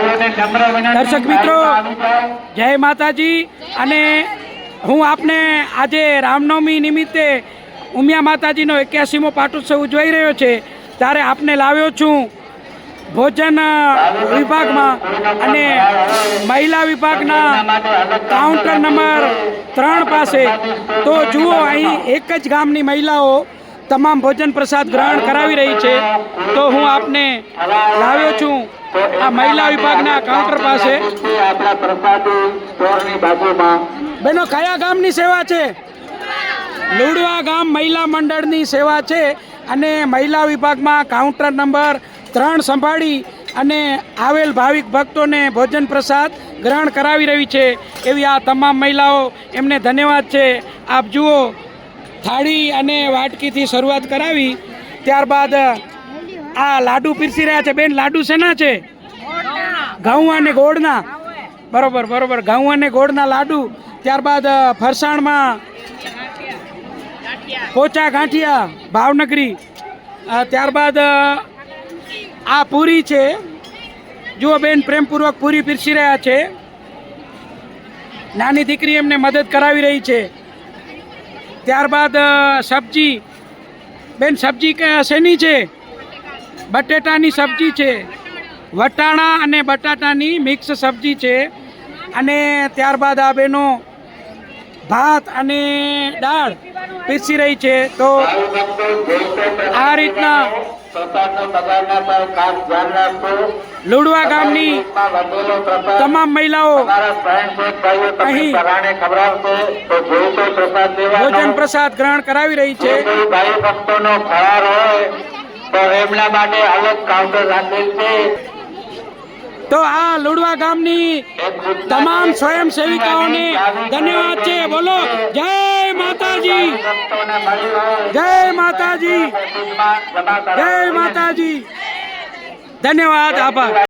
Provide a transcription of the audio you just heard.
દર્શક મિત્રો જય માતાજી। અને હું આપને આજે રામનવમી નિમિત્તે ઉમિયા માતાજીનો 81મો પાટોત્સવ ઉજવાઈ રહ્યો છે ત્યારે આપને લાવ્યો છું ભોજન વિભાગમાં અને મહિલા વિભાગના કાઉન્ટર નંબર 3 પાસે। તો જુઓ અહીં એક જ ગામની મહિલાઓ તમામ ભોજન પ્રસાદ ગ્રહણ કરાવી રહી છે। તો હું આપને લાવ્યો છું આ મહિલા વિભાગના કાઉન્ટર પાસે। બેનો કયા ગામની સેવા છે? લુડવા ગામ મહિલા મંડળની સેવા છે અને મહિલા વિભાગમાં કાઉન્ટર નંબર 3 સંભાળી અને આવેલ ભાવિક ભક્તોને ભોજન પ્રસાદ ગ્રહણ કરાવી રહી છે એવી આ તમામ મહિલાઓ, એમને ધન્યવાદ છે। આપ જુઓ થાળી અને વાટકીથી શરૂઆત કરાવી, ત્યારબાદ આ લાડુ પીરસી રહ્યા છે। બેન, લાડુ શેના છે? ઘઉં અને ગોળના। બરોબર બરોબર, ઘઉં અને ગોળના લાડુ। ત્યારબાદ ફરસાણમાં પોચા ગાંઠિયા ભાવનગરી। ત્યારબાદ આ પૂરી છે, જુઓ બેન પ્રેમપૂર્વક પૂરી પીરસી રહ્યા છે। નાની દીકરી એમને મદદ કરાવી રહી છે। ત્યારબાદ સબ્જી, બેન સબ્જી શેની છે? બટેટાની સબ્જી છે, વટાણા અને બટાટાની મિક્સ સબ્જી છે। અને ત્યારબાદ આ બેનો ભાત અને દાળ પીરસી રહી છે। તો આ રીતના લુડવા ગામની તમામ મહિલાઓ અહીં ભોજન પ્રસાદ ગ્રહણ કરાવી રહી છે। તો આ લુડવા ગામની તમામ સ્વયંસેવિકાઓને ધન્યવાદ છે। બોલો જય માતાજી, જય માતાજી, જય માતાજી। ધન્યવાદ, આભાર।